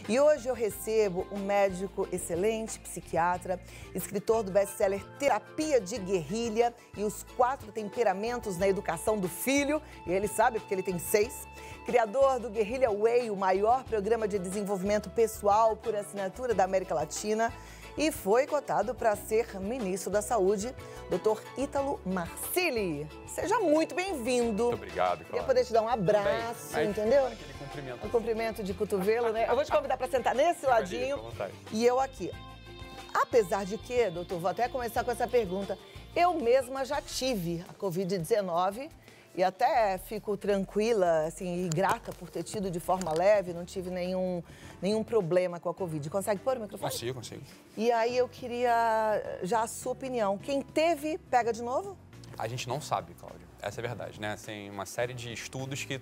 E hoje eu recebo um médico excelente, psiquiatra, escritor do best-seller Terapia de Guerrilha e os 4 temperamentos na educação do filho, e ele sabe porque ele tem 6, criador do Guerrilha Way, o maior programa de desenvolvimento pessoal por assinatura da América Latina, e foi cotado para ser ministro da Saúde, Dr. Ítalo Marcilli. Seja muito bem-vindo. Muito obrigado, Cláudia. Queria poder te dar um abraço, também, entendeu? Aquele cumprimento. Um cumprimento de cotovelo, né? Eu vou te convidar para sentar nesse ladinho e eu aqui. Apesar de que, doutor, vou até começar com essa pergunta, eu mesma já tive a Covid-19 e até fico tranquila, assim, e grata por ter tido de forma leve, não tive nenhum problema com a Covid. Consegue pôr o microfone? Consigo. E aí eu queria já a sua opinião. Quem teve, pega de novo? A gente não sabe, Cláudia. Essa é a verdade, né? Tem uma série de estudos que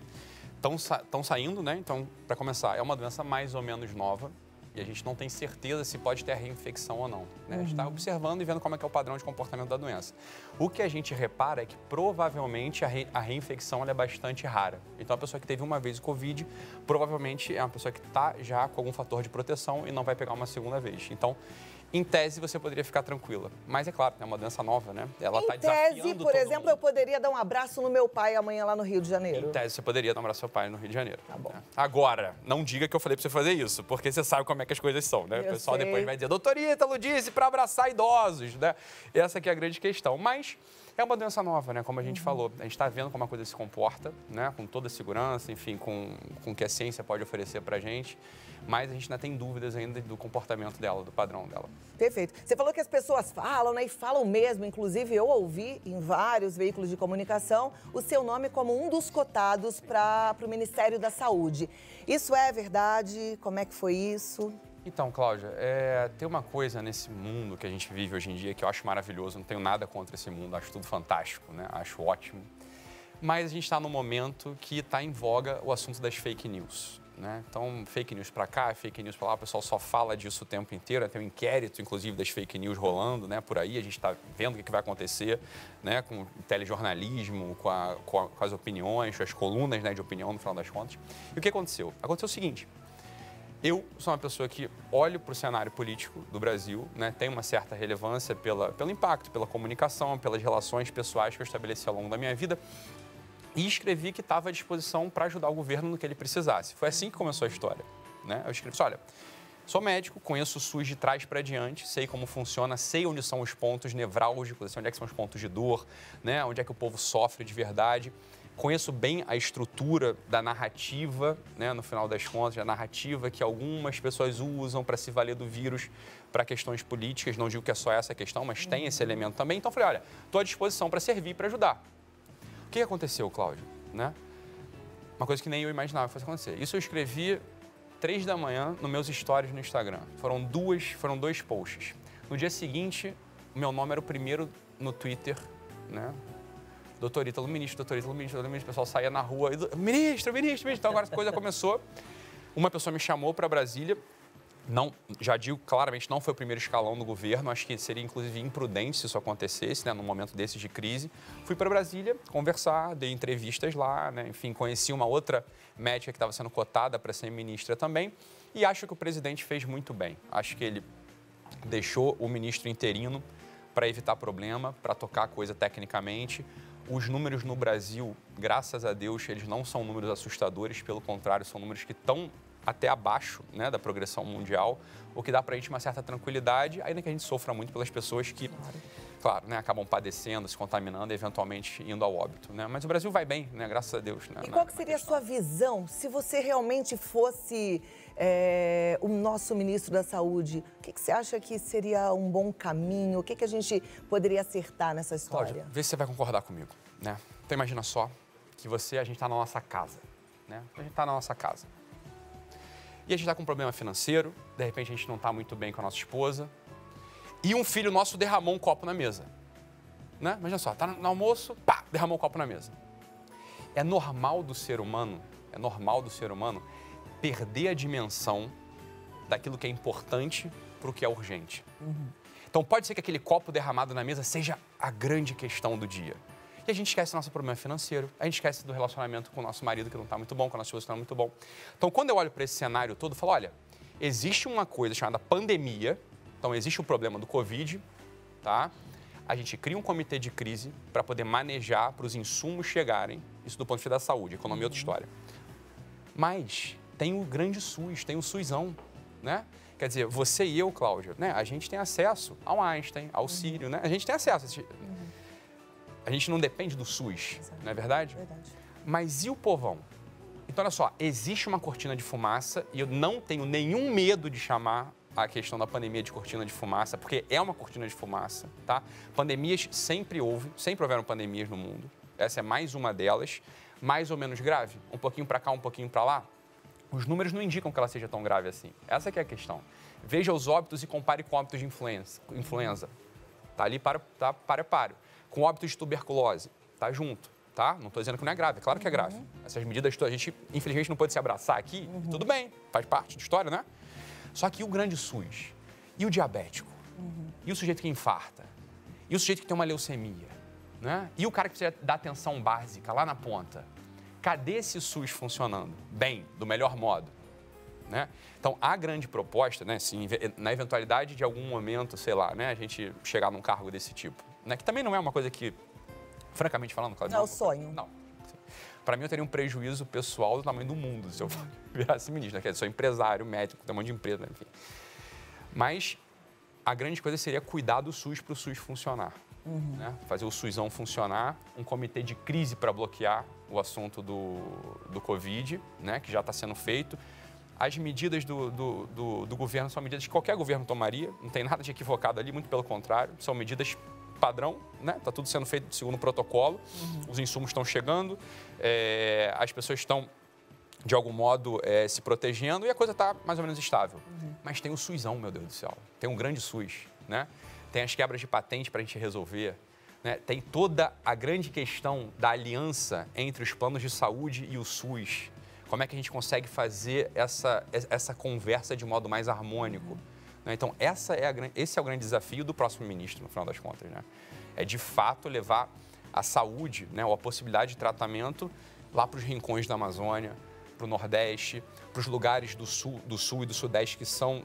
estão saindo, né? Então, para começar, é uma doença mais ou menos nova e a gente não tem certeza se pode ter a reinfecção ou não, né? A gente está observando e vendo como é que é o padrão de comportamento da doença. O que a gente repara é que provavelmente a reinfecção ela é bastante rara. Então, a pessoa que teve uma vez o Covid, provavelmente é uma pessoa que está já com algum fator de proteção e não vai pegar uma segunda vez. Então, em tese, você poderia ficar tranquila. Mas é claro, é uma doença nova, né? Ela está desafiando Em tese, por todo exemplo, mundo. eu poderia dar um abraço no meu pai amanhã lá no Rio de Janeiro. Em tese, você poderia dar um abraço ao seu pai no Rio de Janeiro. Tá bom. Né? Agora, não diga que eu falei pra você fazer isso, porque você sabe como é que as coisas são, né? Eu O pessoal sei. depois vai dizer, doutor Ítalo disse para abraçar idosos, né? Essa aqui é a grande questão. Mas é uma doença nova, né? Como a gente falou. A gente está vendo como a coisa se comporta, né? Com toda a segurança, enfim, com o que a ciência pode oferecer pra gente. Mas a gente ainda tem dúvidas ainda do comportamento dela, do padrão dela. Perfeito. Você falou que as pessoas falam, né? E falam mesmo. Inclusive, eu ouvi em vários veículos de comunicação o seu nome como um dos cotados para o Ministério da Saúde. Isso é verdade? Como é que foi isso? Então, Cláudia, tem uma coisa nesse mundo que a gente vive hoje em dia que eu acho maravilhoso. Não tenho nada contra esse mundo, acho tudo fantástico, né? Acho ótimo. Mas a gente está num momento que está em voga o assunto das fake news. Né? Então, fake news para cá, fake news para lá, o pessoal só fala disso o tempo inteiro. Tem um inquérito, inclusive, das fake news rolando, né? Por aí. A gente está vendo o que vai acontecer, né? Com o telejornalismo, com as opiniões, com as colunas, né, de opinião, no final das contas. E o que aconteceu? Aconteceu o seguinte. Eu sou uma pessoa que olho para o cenário político do Brasil, né? Tem uma certa relevância pelo impacto, pela comunicação, pelas relações pessoais que eu estabeleci ao longo da minha vida. E escrevi que estava à disposição para ajudar o governo no que ele precisasse. Foi assim que começou a história, né? Eu escrevi, olha, sou médico, conheço o SUS de trás para diante, sei como funciona, sei onde são os pontos nevrálgicos, sei onde é que são os pontos de dor, né? Onde é que o povo sofre de verdade. Conheço bem a estrutura da narrativa, né? No final das contas, a narrativa que algumas pessoas usam para se valer do vírus para questões políticas. Não digo que é só essa questão, mas tem esse elemento também. Então, falei, olha, estou à disposição para servir e para ajudar. O que aconteceu, Cláudio? Né? Uma coisa que nem eu imaginava que fosse acontecer. Isso eu escrevi 3 da manhã nos meus stories no Instagram. Foram 2 posts. No dia seguinte, o meu nome era o primeiro no Twitter, né? Doutor Ítalo, ministro, doutor Ítalo, ministro, doutor ministro. O pessoal saía na rua, ministro. Então agora a coisa começou. Uma pessoa me chamou para Brasília. Não, já digo claramente, não foi o primeiro escalão do governo. Acho que seria, inclusive, imprudente se isso acontecesse, né, num momento desses de crise. Fui para Brasília conversar, dei entrevistas lá, né, enfim, conheci uma outra médica que estava sendo cotada para ser ministra também. E acho que o presidente fez muito bem. Acho que ele deixou o ministro interino para evitar problema, para tocar a coisa tecnicamente. Os números no Brasil, graças a Deus, eles não são números assustadores, pelo contrário, são números que estão até abaixo, né, da progressão mundial, o que dá para a gente uma certa tranquilidade, ainda que a gente sofra muito pelas pessoas que, claro, né, acabam padecendo, se contaminando e eventualmente indo ao óbito, né? Mas o Brasil vai bem, né, graças a Deus. Né, e qual que seria a sua visão se você realmente fosse o nosso ministro da Saúde? O que você acha que seria um bom caminho? O que a gente poderia acertar nessa história? Cláudia, vê se você vai concordar comigo, né? Então imagina só que a gente está na nossa casa, né? A gente está na nossa casa. E a gente está com um problema financeiro, de repente a gente não está muito bem com a nossa esposa, e um filho nosso derramou um copo na mesa. Né? Imagina só, está no almoço, pá, derramou um copo na mesa. É normal do ser humano perder a dimensão daquilo que é importante para o que é urgente. Então pode ser que aquele copo derramado na mesa seja a grande questão do dia. E a gente esquece do nosso problema financeiro, a gente esquece do relacionamento com o nosso marido que não está muito bom, com a nossa esposa que não está muito bom. Então, quando eu olho para esse cenário todo, eu falo, olha, existe uma coisa chamada pandemia, então existe o problema do Covid, tá? A gente cria um comitê de crise para poder manejar, para os insumos chegarem, isso do ponto de vista da saúde, economia é outra história. Mas tem o grande SUS, tem o SUSão, né? Quer dizer, você e eu, Cláudia, né? A gente tem acesso ao Einstein, ao Sírio, né? A gente tem acesso. A gente não depende do SUS, não é verdade? Verdade. Mas e o povão? Então, olha só, existe uma cortina de fumaça e eu não tenho nenhum medo de chamar a questão da pandemia de cortina de fumaça, porque é uma cortina de fumaça, tá? Pandemias sempre houveram pandemias no mundo. Essa é mais uma delas, mais ou menos grave, um pouquinho para cá, um pouquinho para lá. Os números não indicam que ela seja tão grave assim. Essa que é a questão. Veja os óbitos e compare com óbitos de influenza. Tá ali para. Com óbitos de tuberculose, tá junto, tá? Não estou dizendo que não é grave, é claro que é grave. Essas medidas, a gente, infelizmente, não pode se abraçar aqui, tudo bem, faz parte da história, né? Só que e o grande SUS? E o diabético? E o sujeito que infarta? E o sujeito que tem uma leucemia? Né? E o cara que precisa da atenção básica lá na ponta? Cadê esse SUS funcionando bem, do melhor modo? Né? Então, a grande proposta, né, assim, na eventualidade de algum momento, sei lá, né, a gente chegar num cargo desse tipo, né, que também não é uma coisa que, francamente falando, Cláudia, não é o sonho. Não. Para mim, eu teria um prejuízo pessoal do tamanho do mundo se eu virasse ministro. Né? Eu sou empresário, médico, tenho um monte de empresa, enfim. Mas a grande coisa seria cuidar do SUS para o SUS funcionar. Né? Fazer o SUSão funcionar, um comitê de crise para bloquear o assunto do Covid, né? Que já está sendo feito. As medidas do governo são medidas que qualquer governo tomaria, não tem nada de equivocado ali, muito pelo contrário, são medidas padrão, né? Está tudo sendo feito segundo o protocolo, os insumos estão chegando, as pessoas estão, de algum modo, se protegendo e a coisa está mais ou menos estável. Mas tem o SUSão, meu Deus do céu, tem um grande SUS, né? Tem as quebras de patente para a gente resolver, né? Tem toda a grande questão da aliança entre os planos de saúde e o SUS. Como é que a gente consegue fazer essa conversa de modo mais harmônico? Então, esse é o grande desafio do próximo ministro, no final das contas, né? É, de fato, levar a saúde, né, ou a possibilidade de tratamento lá para os rincões da Amazônia, para o Nordeste, para os lugares do Sul e do Sudeste que são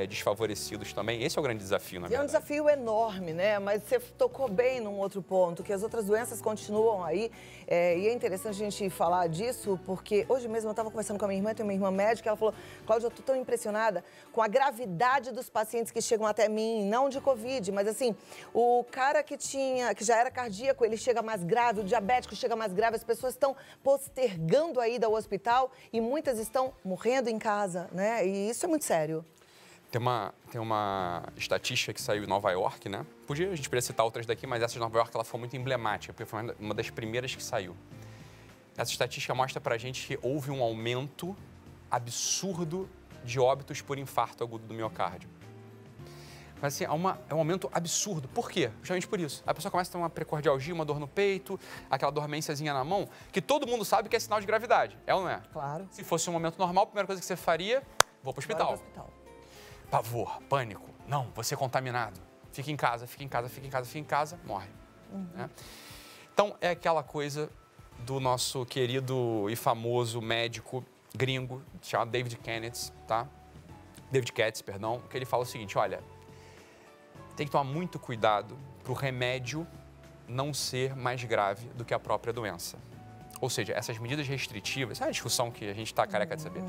desfavorecidos também. Esse é o grande desafio, na verdade. É um desafio enorme, né? Mas você tocou bem num outro ponto, que as outras doenças continuam aí. E é interessante a gente falar disso, porque hoje mesmo eu estava conversando com a minha irmã, tem uma irmã médica, ela falou: Cláudia, eu estou tão impressionada com a gravidade dos pacientes que chegam até mim, não de Covid, mas assim, o cara que já era cardíaco, ele chega mais grave, o diabético chega mais grave, as pessoas estão postergando a ida ao hospital e muitas estão morrendo em casa, né? E isso é muito sério. Tem uma estatística que saiu em Nova York, né? A gente poderia citar outras daqui, mas essa de Nova York ela foi muito emblemática, porque foi uma das primeiras que saiu. Essa estatística mostra pra gente que houve um aumento absurdo de óbitos por infarto agudo do miocárdio. Mas assim, é um aumento absurdo. Por quê? Justamente por isso. A pessoa começa a ter uma precordialgia, uma dor no peito, aquela dormênciazinha na mão, que todo mundo sabe que é sinal de gravidade. É ou não é? Claro. Se fosse um momento normal, a primeira coisa que você faria, vou para o hospital. Pavor, pânico. Não, vou ser contaminado. Fica em casa, fica em casa, fica em casa, fica em casa, morre. Né? Então, é aquela coisa do nosso querido e famoso médico gringo, chamado David Katz, tá? David Katz, perdão, que ele fala o seguinte: olha, tem que tomar muito cuidado para o remédio não ser mais grave do que a própria doença. Ou seja, essas medidas restritivas, é a discussão que a gente está careca de saber.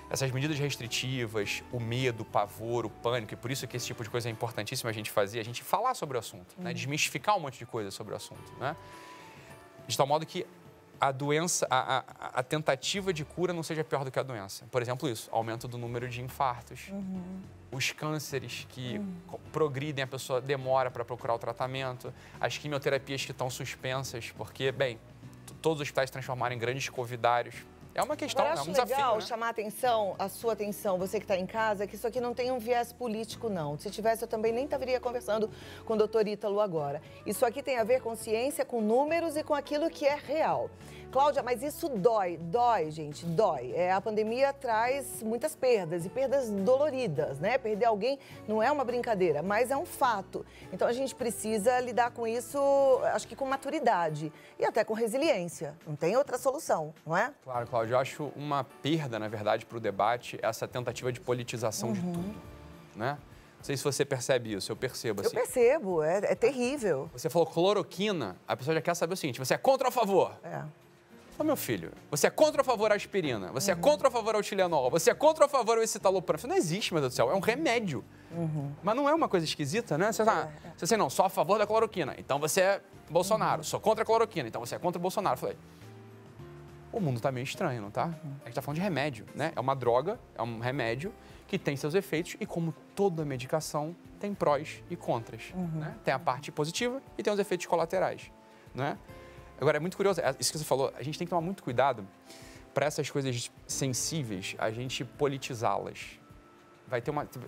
Essas medidas restritivas, o medo, o pavor, o pânico, e por isso que esse tipo de coisa é importantíssimo a gente fazer, a gente falar sobre o assunto, né? Desmistificar um monte de coisa sobre o assunto, né? De tal modo que a doença, a tentativa de cura não seja pior do que a doença. Por exemplo, isso, aumento do número de infartos, os cânceres que progridem, a pessoa demora para procurar o tratamento, as quimioterapias que estão suspensas, porque, bem, todos os hospitais se transformaram em grandes covidários. É uma questão, é um desafio. Eu acho legal, né? chamar a sua atenção, você que está em casa, que isso aqui não tem um viés político, não. Se tivesse, eu também nem estaria conversando com o doutor Ítalo agora. Isso aqui tem a ver com ciência, com números e com aquilo que é real. Cláudia, mas isso dói, gente, dói. A pandemia traz muitas perdas, e perdas doloridas, né? Perder alguém não é uma brincadeira, mas é um fato. Então a gente precisa lidar com isso, acho que com maturidade e até com resiliência. Não tem outra solução, não é? Claro, Cláudia, eu acho uma perda, na verdade, para o debate essa tentativa de politização de tudo, né? Não sei se você percebe isso, eu percebo. Eu percebo, é terrível. Você falou cloroquina, a pessoa já quer saber o seguinte, você é contra ou a favor? Ô, meu filho, você é contra ou a favor à aspirina? Você é contra ou a favor ao Tylenol? Você é contra ou a favor ao escitalopram? Isso não existe, meu Deus do céu, é um remédio. Mas não é uma coisa esquisita, né? Você não, só a favor da cloroquina, então você é Bolsonaro. Sou contra a cloroquina, então você é contra o Bolsonaro. Eu falei, o mundo tá meio estranho, não tá? A gente tá falando de remédio, né? É uma droga, é um remédio que tem seus efeitos e, como toda medicação, tem prós e contras, né? Tem a parte positiva e tem os efeitos colaterais, né? Agora, é muito curioso, isso que você falou, a gente tem que tomar muito cuidado para essas coisas sensíveis, a gente politizá-las.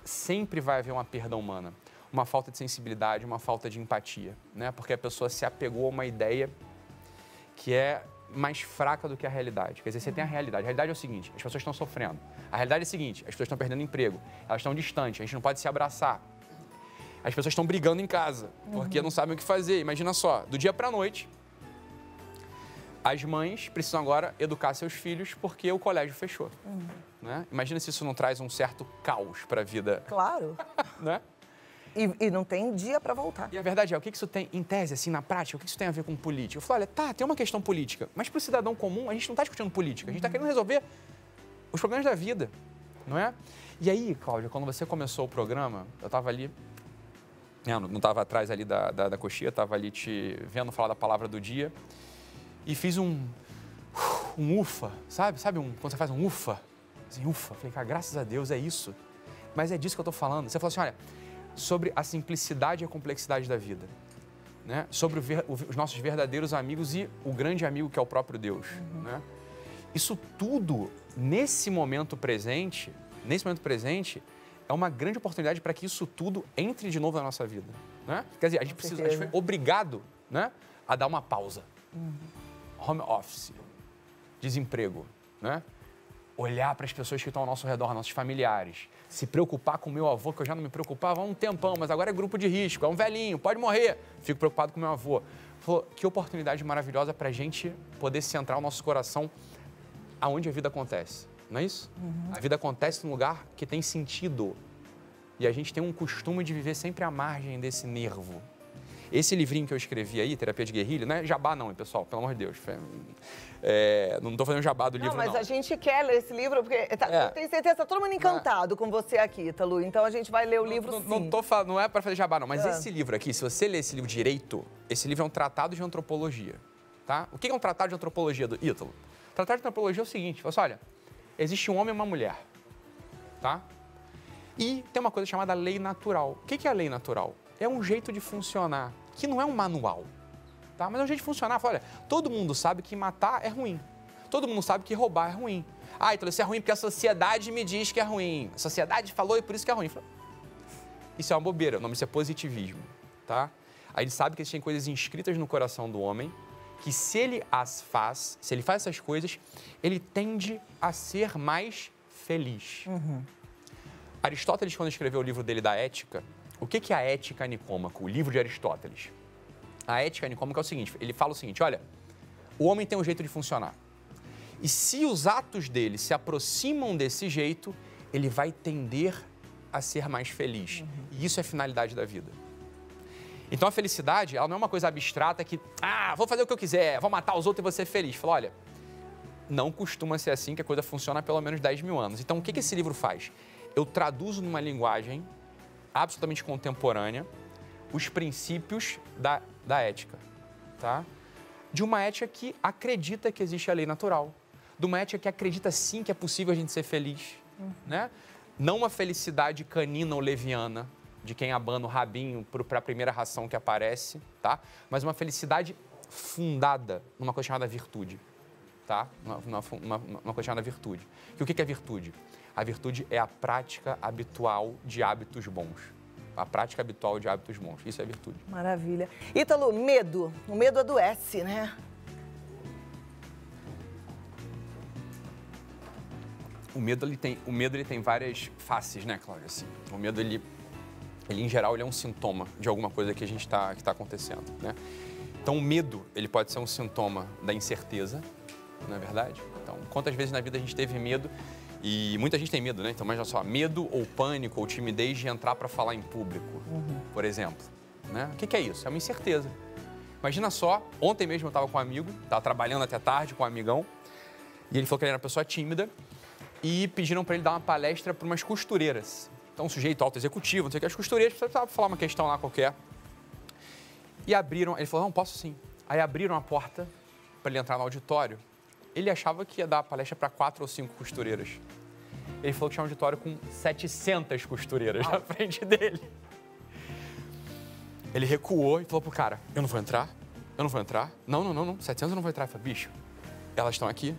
Sempre vai haver uma perda humana, uma falta de sensibilidade, uma falta de empatia, né? Porque a pessoa se apegou a uma ideia que é mais fraca do que a realidade. Quer dizer, você tem a realidade. A realidade é o seguinte, as pessoas estão sofrendo. A realidade é a seguinte, as pessoas estão perdendo emprego, elas estão distantes, a gente não pode se abraçar. As pessoas estão brigando em casa, porque não sabem o que fazer. Imagina só, do dia para a noite, as mães precisam agora educar seus filhos porque o colégio fechou. Né? Imagina se isso não traz um certo caos para a vida. Claro. Né? E não tem dia para voltar. E a verdade é, o que isso tem, em tese, assim, na prática, o que isso tem a ver com política? Eu falo, olha, tá, tem uma questão política, mas para o cidadão comum, a gente não está discutindo política, a gente está querendo resolver os problemas da vida, não é? E aí, Cláudia, quando você começou o programa, eu estava ali, não estava atrás ali da coxinha, estava ali te vendo falar da palavra do dia e fiz um ufa, sabe? Quando você faz um ufa? Assim, ufa, falei, cara, graças a Deus, é isso. Mas é disso que eu estou falando. Você falou assim, olha, sobre a simplicidade e a complexidade da vida, né? Sobre os nossos verdadeiros amigos e o grande amigo que é o próprio Deus, né? Isso tudo, nesse momento presente, é uma grande oportunidade para que isso tudo entre de novo na nossa vida, né? Quer dizer, a gente foi obrigado, né, a dar uma pausa. Home office, desemprego, né? Olhar para as pessoas que estão ao nosso redor, nossos familiares, se preocupar com o meu avô, que eu já não me preocupava há um tempão, mas agora é grupo de risco, é um velhinho, pode morrer. Fico preocupado com o meu avô. Falou, que oportunidade maravilhosa para a gente poder centrar o nosso coração aonde a vida acontece, não é isso? A vida acontece num lugar que tem sentido e a gente tem um costume de viver sempre à margem desse nervo. Esse livrinho que eu escrevi aí, Terapia de Guerrilha, não é jabá não, hein, pessoal? Pelo amor de Deus. Não estou fazendo jabá do livro, não. Mas a gente quer ler esse livro, porque eu tenho certeza, está todo mundo encantado com você aqui, Ítalo. Então a gente vai ler o livro sim. Não é para fazer jabá, não. Mas esse livro aqui, se você ler esse livro direito, esse livro é um tratado de antropologia, tá? O que é um tratado de antropologia do Ítalo? O tratado de antropologia é o seguinte, você olha, existe um homem e uma mulher, tá? E tem uma coisa chamada lei natural. O que é a lei natural? É um jeito de funcionar, que não é um manual, tá? Mas é um jeito de funcionar. Olha, todo mundo sabe que matar é ruim. Todo mundo sabe que roubar é ruim. Ah, então isso é ruim porque a sociedade me diz que é ruim. A sociedade falou e por isso que é ruim. Isso é uma bobeira, o nome disso é positivismo, tá? A gente sabe que existem coisas inscritas no coração do homem que se ele faz essas coisas, ele tende a ser mais feliz. Aristóteles, quando escreveu o livro dele da Ética, o que é a Ética Nicômaco, o livro de Aristóteles? A Ética Nicômaca é o seguinte, ele fala o seguinte, olha, o homem tem um jeito de funcionar. E se os atos dele se aproximam desse jeito, ele vai tender a ser mais feliz. E isso é a finalidade da vida. Então a felicidade, ela não é uma coisa abstrata que, vou fazer o que eu quiser, vou matar os outros e vou ser feliz. Fala, olha, não costuma ser assim que a coisa funciona há pelo menos 10 mil anos. Então o que esse livro faz? Eu traduzo numa linguagem absolutamente contemporânea os princípios da ética, tá? De uma ética que acredita que existe a lei natural, de uma ética que acredita sim que é possível a gente ser feliz, né? Não uma felicidade canina ou leviana, de quem abana o rabinho para a primeira ração que aparece, tá? Mas uma felicidade fundada numa coisa chamada virtude, tá? Uma coisa chamada virtude. E o que é virtude? A virtude é a prática habitual de hábitos bons. A prática habitual de hábitos bons. Isso é virtude. Maravilha. Ítalo, medo. O medo adoece, né? o medo ele tem várias faces, né, Cláudia? Assim, o medo, ele em geral, ele é um sintoma de alguma coisa que que tá acontecendo, né? Então, o medo, ele pode ser um sintoma da incerteza, não é verdade? Então, quantas vezes na vida a gente teve medo, e muita gente tem medo, né? Então, imagina só, medo ou pânico ou timidez de entrar para falar em público, por exemplo, né? O que é isso? É uma incerteza. Imagina só, ontem mesmo eu estava com um amigo, estava trabalhando até tarde com um amigão, e ele falou que ele era uma pessoa tímida, e pediram para ele dar uma palestra para umas costureiras. Então, um sujeito alto executivo, não sei o que, as costureiras precisavam falar uma questão lá qualquer. E abriram, ele falou, não, posso sim. Aí abriram a porta para ele entrar no auditório. Ele achava que ia dar a palestra para 4 ou 5 costureiras. Ele falou que tinha um auditório com 700 costureiras na frente dele. Ele recuou e falou pro cara, eu não vou entrar, eu não vou entrar. Não, 700 eu não vou entrar. Eu falei, bicho, elas estão aqui,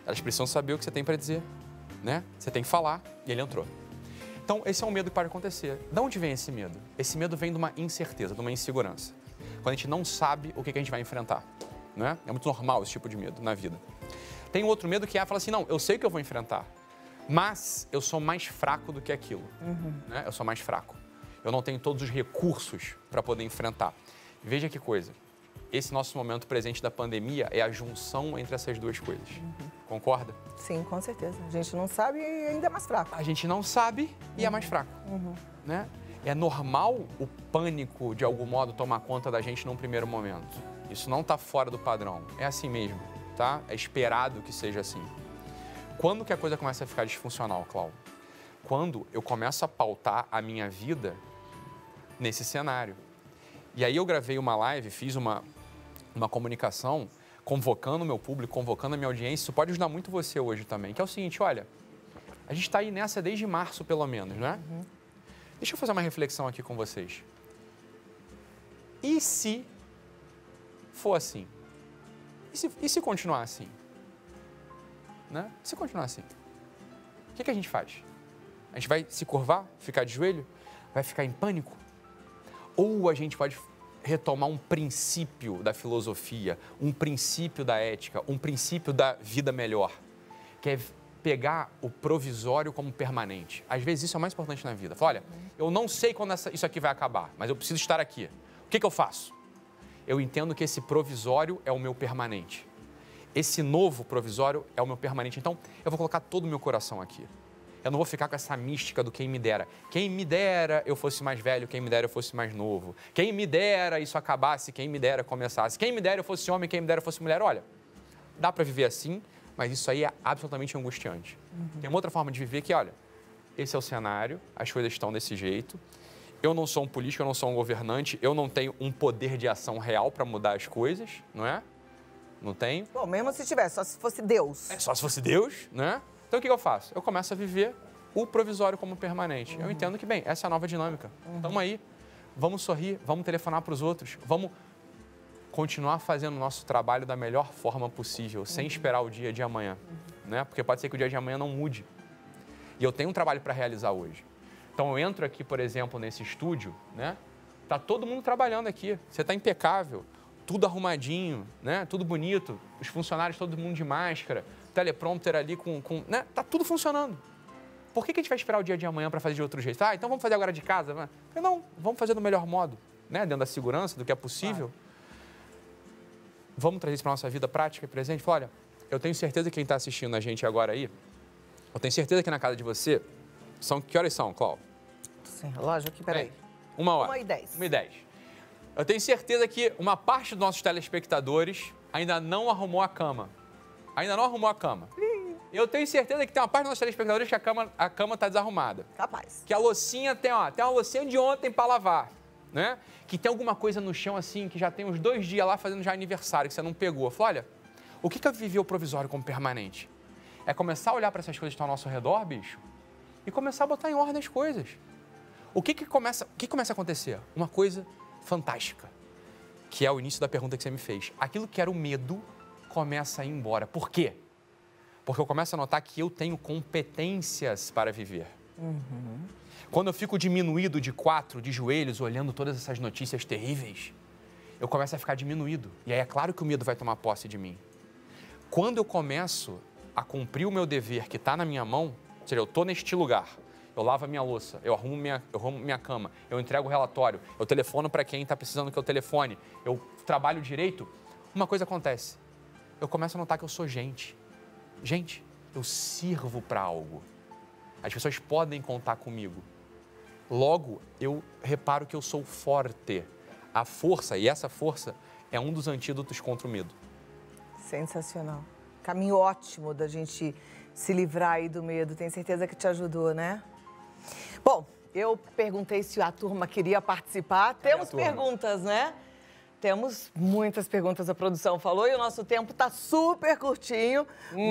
elas precisam saber o que você tem para dizer, né? Você tem que falar. E ele entrou. Então, esse é um medo que pode acontecer. De onde vem esse medo? Esse medo vem de uma incerteza, de uma insegurança. Quando a gente não sabe o que a gente vai enfrentar, né? É muito normal esse tipo de medo na vida. Tem um outro medo que é falar assim, não, eu sei que eu vou enfrentar, mas eu sou mais fraco do que aquilo, né? Eu sou mais fraco. Eu não tenho todos os recursos para poder enfrentar. Veja que coisa. Esse nosso momento presente da pandemia é a junção entre essas duas coisas. Concorda? Sim, com certeza. A gente não sabe e ainda é mais fraco. A gente não sabe e é mais fraco, né? É normal o pânico, de algum modo, tomar conta da gente num primeiro momento. Isso não está fora do padrão. É assim mesmo, tá? É esperado que seja assim. Quando que a coisa começa a ficar disfuncional, Cláudio? Quando eu começo a pautar a minha vida nesse cenário. E aí eu gravei uma live, fiz uma comunicação, convocando o meu público, convocando a minha audiência. Isso pode ajudar muito você hoje também, que é o seguinte, olha, a gente está aí nessa desde março, pelo menos, né? Deixa eu fazer uma reflexão aqui com vocês. E se for assim? E se continuar assim? Né? E se continuar assim? O que a gente faz? A gente vai se curvar, ficar de joelho? Vai ficar em pânico? Ou a gente pode retomar um princípio da filosofia, um princípio da ética, um princípio da vida melhor, que é pegar o provisório como permanente. Às vezes isso é o mais importante na vida. Fala, olha, eu não sei quando isso aqui vai acabar, mas eu preciso estar aqui. O que eu faço? Eu entendo que esse provisório é o meu permanente. Esse novo provisório é o meu permanente. Então, eu vou colocar todo o meu coração aqui. Eu não vou ficar com essa mística do quem me dera. Quem me dera eu fosse mais velho, quem me dera eu fosse mais novo. Quem me dera isso acabasse, quem me dera começasse. Quem me dera eu fosse homem, quem me dera eu fosse mulher. Olha, dá para viver assim, mas isso aí é absolutamente angustiante. Tem uma outra forma de viver que, olha, esse é o cenário, as coisas estão desse jeito. Eu não sou um político, eu não sou um governante, eu não tenho um poder de ação real para mudar as coisas, não é? Não tenho. Bom, mesmo se tivesse, só se fosse Deus. É só se fosse Deus, né? Então, o que eu faço? Eu começo a viver o provisório como permanente. Eu entendo que, bem, essa é a nova dinâmica. Estamos aí, vamos sorrir, vamos telefonar para os outros, vamos continuar fazendo o nosso trabalho da melhor forma possível, sem esperar o dia de amanhã, né? Porque pode ser que o dia de amanhã não mude. E eu tenho um trabalho para realizar hoje. Então, eu entro aqui, por exemplo, nesse estúdio, né? Tá todo mundo trabalhando aqui, você está impecável, tudo arrumadinho, né? Tudo bonito, os funcionários, todo mundo de máscara, teleprompter ali né? Tá tudo funcionando. Por que a gente vai esperar o dia de amanhã para fazer de outro jeito? Ah, então vamos fazer agora de casa? Né? Não, vamos fazer do melhor modo, né? Dentro da segurança, do que é possível. Vamos trazer isso para a nossa vida prática e presente? Olha, eu tenho certeza que quem está assistindo a gente agora aí, eu tenho certeza que na casa de você, que horas são, Cláudio? Sim, relógio aqui, peraí. 1h. 1h10. 1h10. Eu tenho certeza que uma parte dos nossos telespectadores ainda não arrumou a cama. Ainda não arrumou a cama. Eu tenho certeza que tem uma parte dos nossos telespectadores que a cama está desarrumada. Capaz. Que a loucinha tem uma loucinha de ontem para lavar, né? Que tem alguma coisa no chão assim, que já tem uns 2 dias lá fazendo já aniversário, que você não pegou. Fala, olha, o que é viver o provisório como permanente? É começar a olhar para essas coisas que estão ao nosso redor, bicho, e começar a botar em ordem as coisas. O que começa a acontecer? Uma coisa fantástica, que é o início da pergunta que você me fez. Aquilo que era o medo começa a ir embora. Por quê? Porque eu começo a notar que eu tenho competências para viver. Quando eu fico diminuído de 4, de joelhos, olhando todas essas notícias terríveis, eu começo a ficar diminuído. E aí é claro que o medo vai tomar posse de mim. Quando eu começo a cumprir o meu dever que está na minha mão, ou seja, eu estou neste lugar, eu lavo a minha louça, eu arrumo minha cama, eu entrego o relatório, eu telefono para quem está precisando que eu telefone, eu trabalho direito, uma coisa acontece. Eu começo a notar que eu sou gente. Gente, eu sirvo para algo. As pessoas podem contar comigo. Logo, eu reparo que eu sou forte. A força, e essa força, é um dos antídotos contra o medo. Sensacional. Caminho ótimo da gente se livrar aí do medo. Tenho certeza que te ajudou, né? Bom, eu perguntei se a turma queria participar. Temos perguntas, né? Temos muitas perguntas, a produção falou, e o nosso tempo está super curtinho,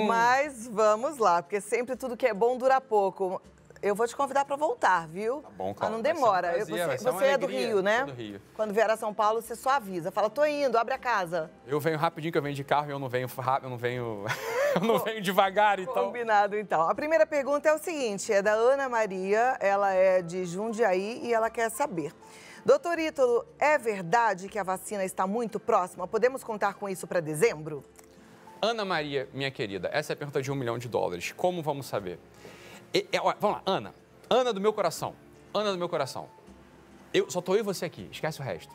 mas vamos lá, porque sempre tudo que é bom dura pouco. Eu vou te convidar para voltar, viu? Tá bom, Mas não demora. Você é do Rio, né? Sou do Rio. Quando vier a São Paulo, você só avisa. Fala, tô indo, abre a casa. Eu venho rapidinho, que eu venho de carro e eu não venho rápido, eu não venho devagar, então. Combinado, então. A primeira pergunta é o seguinte, é da Ana Maria, ela é de Jundiaí e ela quer saber. Doutor Ítalo, é verdade que a vacina está muito próxima? Podemos contar com isso para dezembro? Ana Maria, minha querida, essa é a pergunta de $1 milhão. Como vamos saber? Vamos lá, Ana. Ana do meu coração. Ana do meu coração. Só tô eu e você aqui, esquece o resto.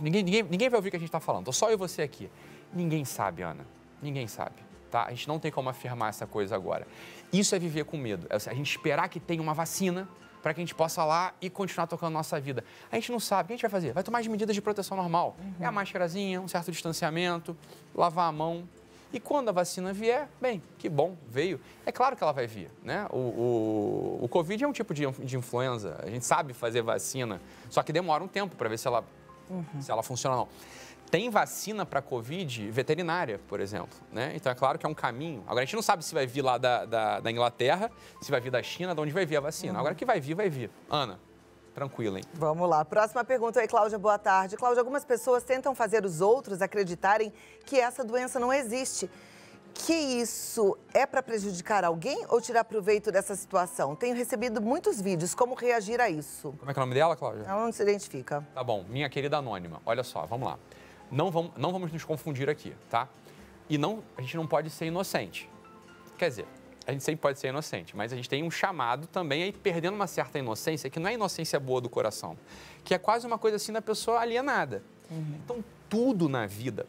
Ninguém vai ouvir o que a gente está falando, tô só eu e você aqui. Ninguém sabe, Ana. Ninguém sabe, tá? A gente não tem como afirmar essa coisa agora. Isso é viver com medo. É a gente esperar que tenha uma vacina para que a gente possa lá e continuar tocando nossa vida. A gente não sabe. O que a gente vai fazer? Vai tomar as medidas de proteção normal. É a máscarazinha, um certo distanciamento, lavar a mão. E quando a vacina vier, bem, que bom, veio. É claro que ela vai vir, né? O Covid é um tipo de influenza. A gente sabe fazer vacina, só que demora um tempo para ver se ela funciona ou não. Tem vacina para Covid veterinária, por exemplo, né? Então é claro que é um caminho. Agora a gente não sabe se vai vir lá da Inglaterra, se vai vir da China, de onde vai vir a vacina. Agora que vai vir, vai vir. Ana, tranquila, hein? Vamos lá. Próxima pergunta aí, Cláudia, boa tarde. Cláudia, algumas pessoas tentam fazer os outros acreditarem que essa doença não existe. Que isso é para prejudicar alguém ou tirar proveito dessa situação? Tenho recebido muitos vídeos. Como reagir a isso? Como é que é o nome dela, Cláudia? Ela não se identifica. Tá bom. Minha querida anônima, olha só, vamos lá. Não vamos nos confundir aqui, tá? E a gente não pode ser inocente. Quer dizer, a gente sempre pode ser inocente, mas a gente tem um chamado também aí perdendo uma certa inocência, que não é inocência boa do coração, que é quase uma coisa assim da pessoa alienada. Então, tudo na vida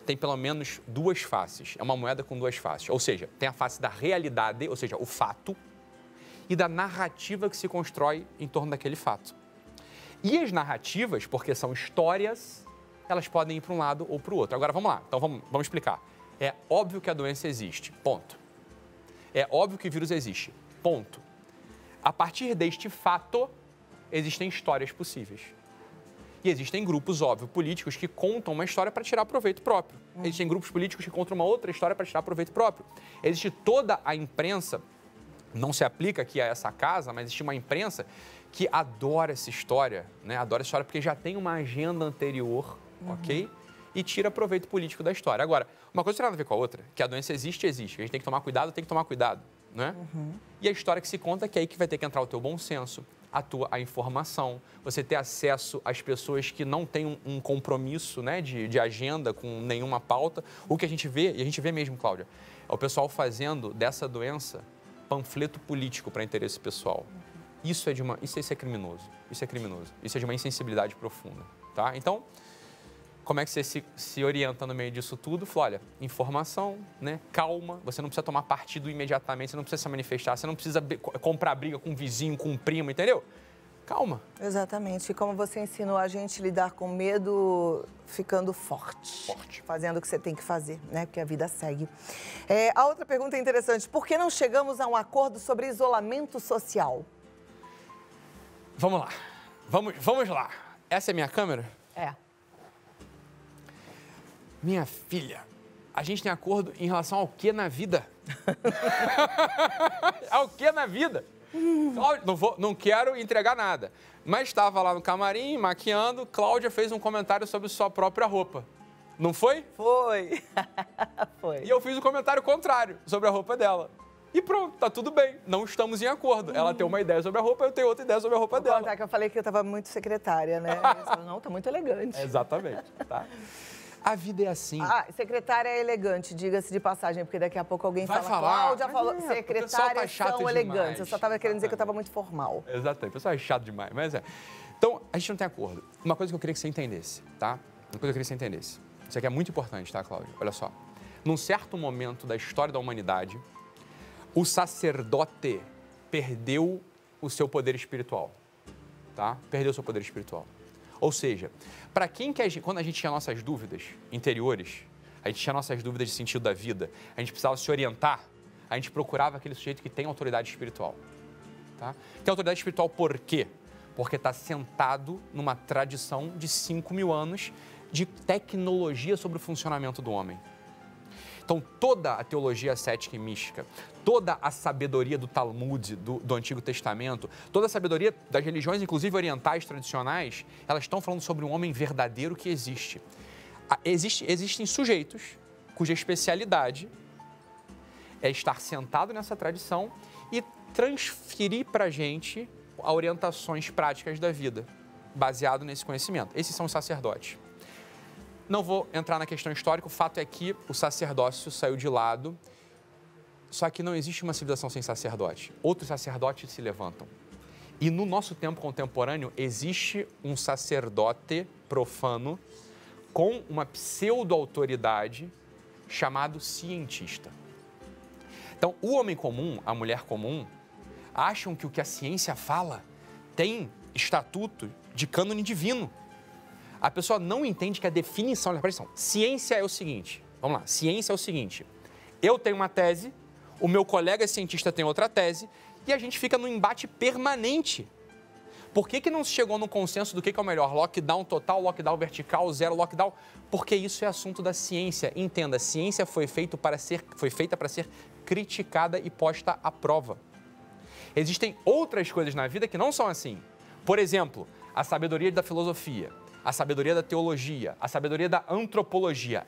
tem pelo menos duas faces. É uma moeda com duas faces. Ou seja, tem a face da realidade, ou seja, o fato, e da narrativa que se constrói em torno daquele fato. E as narrativas, porque são histórias, elas podem ir para um lado ou para o outro. Agora, vamos lá. Então, vamos explicar. É óbvio que a doença existe. Ponto. É óbvio que o vírus existe. Ponto. A partir deste fato, existem histórias possíveis. E existem grupos, óbvio, políticos que contam uma história para tirar proveito próprio. Existem grupos políticos que contam uma outra história para tirar proveito próprio. Existe toda a imprensa, não se aplica aqui a essa casa, mas existe uma imprensa que adora essa história, né? Adora essa história porque já tem uma agenda anterior, ok? E tira proveito político da história. Agora, uma coisa não tem nada a ver com a outra, que a doença existe, existe. A gente tem que tomar cuidado, né? E a história que se conta é que aí que vai ter que entrar o teu bom senso, a informação, você ter acesso às pessoas que não têm um compromisso, né, de agenda com nenhuma pauta. O que a gente vê, e a gente vê mesmo, Cláudia, é o pessoal fazendo dessa doença panfleto político para interesse pessoal. Isso é criminoso. Isso é criminoso. Isso é de uma insensibilidade profunda, tá? Então, como é que você se orienta no meio disso tudo? Fala, olha, informação, né? Calma, você não precisa tomar partido imediatamente, você não precisa se manifestar, você não precisa comprar briga com um vizinho, com um primo, entendeu? Calma. Exatamente. E como você ensinou a gente a lidar com medo ficando forte. Fazendo o que você tem que fazer, né? Porque a vida segue. A outra pergunta é interessante. Por que não chegamos a um acordo sobre isolamento social? Vamos lá. Vamos lá. Essa é minha câmera? É. Minha filha, a gente tem acordo em relação ao que na vida? Ao que na vida? Não quero entregar nada. Mas estava lá no camarim, maquiando, Cláudia fez um comentário sobre sua própria roupa. Não foi? Foi. Foi. E eu fiz um comentário contrário sobre a roupa dela. E pronto, tá tudo bem. Não estamos em acordo. Ela tem uma ideia sobre a roupa, eu tenho outra ideia sobre a roupa dela. Vou contar que eu falei que eu estava muito secretária, né? Não, tá muito elegante. Exatamente, tá? A vida é assim. Ah, secretária é elegante, diga-se de passagem, porque daqui a pouco alguém Vai fala, falar. Cláudia falou, Tá secretárias são elegantes. demais. Eu só estava querendo dizer que eu estava muito formal. Exatamente, o pessoal é chato demais, mas é. Então, a gente não tem acordo. Uma coisa que eu queria que você entendesse, tá? Uma coisa que eu queria que você entendesse. Isso aqui é muito importante, tá, Cláudia? Olha só. Num certo momento da história da humanidade, o sacerdote perdeu o seu poder espiritual, tá? Perdeu o seu poder espiritual. Ou seja, para quem que quando a gente tinha nossas dúvidas interiores, a gente tinha nossas dúvidas de sentido da vida, a gente precisava se orientar, a gente procurava aquele sujeito que tem autoridade espiritual, tá? Tem autoridade espiritual por quê? Porque está sentado numa tradição de 5.000 anos de tecnologia sobre o funcionamento do homem. Então, toda a teologia cética e mística, toda a sabedoria do Talmud, do Antigo Testamento, toda a sabedoria das religiões, inclusive orientais tradicionais, elas estão falando sobre um homem verdadeiro que existe. Existem sujeitos cuja especialidade é estar sentado nessa tradição e transferir para a gente orientações práticas da vida, baseado nesse conhecimento. Esses são os sacerdotes. Não vou entrar na questão histórica, o fato é que o sacerdócio saiu de lado, só que não existe uma civilização sem sacerdote. Outros sacerdotes se levantam. E no nosso tempo contemporâneo, existe um sacerdote profano com uma pseudo-autoridade chamado cientista. Então, o homem comum, a mulher comum, acham que o que a ciência fala tem estatuto de cânone divino. A pessoa não entende que a definição... Presta atenção, ciência é o seguinte, vamos lá, ciência é o seguinte, eu tenho uma tese, o meu colega cientista tem outra tese, e a gente fica num embate permanente. Por que não se chegou no consenso do que é o melhor? Lockdown total, lockdown vertical, zero lockdown? Porque isso é assunto da ciência. Entenda, a ciência foi feita para ser criticada e posta à prova. Existem outras coisas na vida que não são assim. Por exemplo, a sabedoria da filosofia, a sabedoria da teologia, a sabedoria da antropologia.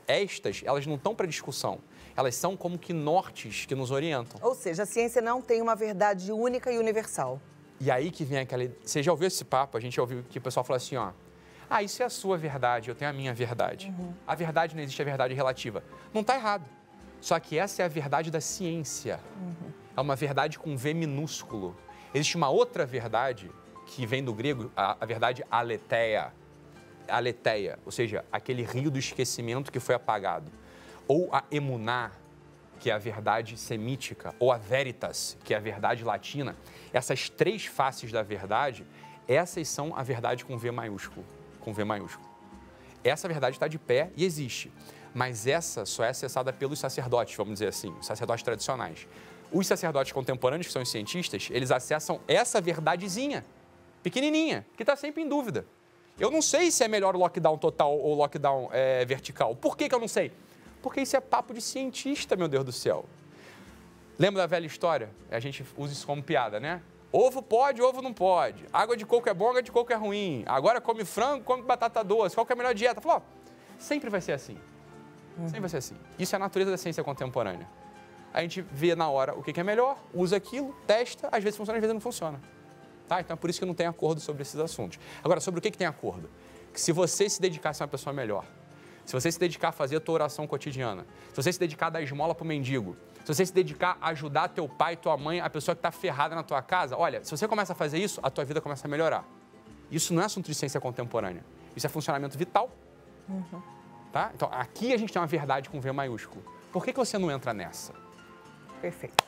Elas não estão para discussão. Elas são como que nortes que nos orientam. Ou seja, a ciência não tem uma verdade única e universal. E aí que vem aquela... Você já ouviu esse papo? A gente já ouviu que o pessoal fala assim, ó... Ah, isso é a sua verdade, eu tenho a minha verdade. A verdade não existe, a verdade relativa. Não está errado. Só que essa é a verdade da ciência. É uma verdade com V minúsculo. Existe uma outra verdade que vem do grego, a verdade aletheia. Aletheia, ou seja, aquele rio do esquecimento que foi apagado. Ou a emuná, que é a verdade semítica, ou a veritas, que é a verdade latina. Essas três faces da verdade, essas são a verdade com V maiúsculo. Com V maiúsculo. Essa verdade está de pé e existe, mas essa só é acessada pelos sacerdotes, vamos dizer assim, os sacerdotes tradicionais. Os sacerdotes contemporâneos, que são os cientistas, eles acessam essa verdadezinha, pequenininha, que está sempre em dúvida. Eu não sei se é melhor o lockdown total ou lockdown vertical. Por que eu não sei? Porque isso é papo de cientista, meu Deus do céu. Lembra da velha história? A gente usa isso como piada, né? Ovo pode, ovo não pode. Água de coco é bom, água de coco é ruim. Agora come frango, come batata doce. Qual que é a melhor dieta? Falou, sempre vai ser assim. Sempre vai ser assim. Isso é a natureza da ciência contemporânea. A gente vê na hora o que é melhor, usa aquilo, testa, às vezes funciona, às vezes não funciona. Tá? Então é por isso que não tem acordo sobre esses assuntos. Agora, sobre o que tem acordo? Que se você se dedicar a ser uma pessoa melhor, se você se dedicar a fazer a tua oração cotidiana, se você se dedicar a dar esmola para o mendigo, se você se dedicar a ajudar teu pai, tua mãe, a pessoa que está ferrada na tua casa, olha, se você começa a fazer isso, a tua vida começa a melhorar. Isso não é assunto de ciência contemporânea. Isso é funcionamento vital. Tá? Então, aqui a gente tem uma verdade com V maiúsculo. Por que você não entra nessa? Perfeito.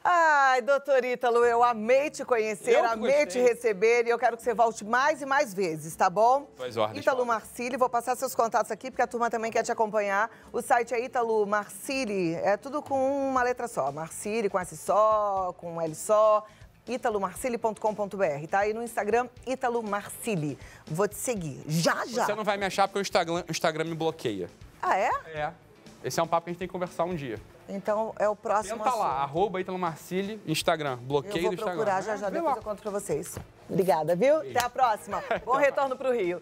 Ai, doutor Ítalo, eu amei te conhecer, amei te receber e eu quero que você volte mais e mais vezes, tá bom? Pois ordens, Ítalo Marcilli, vou passar seus contatos aqui porque a turma também quer te acompanhar. O site é Ítalo Marcilli, é tudo com uma letra só, Marcilli com S só, com L só, italomarcilli.com.br, tá? E no Instagram, Ítalo Marcilli. Vou te seguir, já. Você não vai me achar porque o Instagram me bloqueia. Ah, é? É. Esse é um papo que a gente tem que conversar um dia. Então, é o próximo Tenta lá, @ItaloMarcilli, Instagram, bloqueio do Instagram. Eu vou procurar já, depois eu conto pra vocês. Obrigada, viu? Até a próxima. Bom retorno pro Rio.